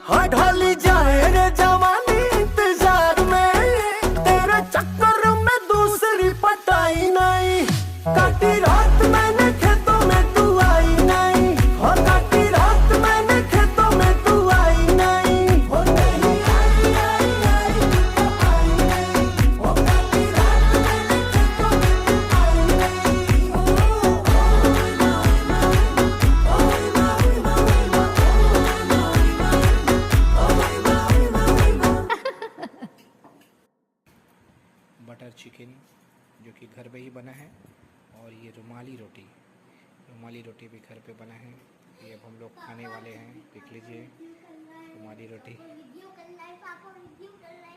हाँ ढाली जाए रे जवानी इंतजार में, तेरे चक्कर में दूसरी पटाई नहीं। काटी रात मैंने खेतों में तू आई नहीं, हो काटी रात मैंने खेतों में तू आई नहीं। हो नहीं आई आई आई तू तो आई नहीं, हो काटी रात मैंने खेतों में तू आई नहीं। बटर चिकन जो कि घर पे ही बना है, और ये रुमाली रोटी भी घर पे बना है। ये अब हम लोग खाने वाले हैं, देख लीजिए रुमाली रोटी।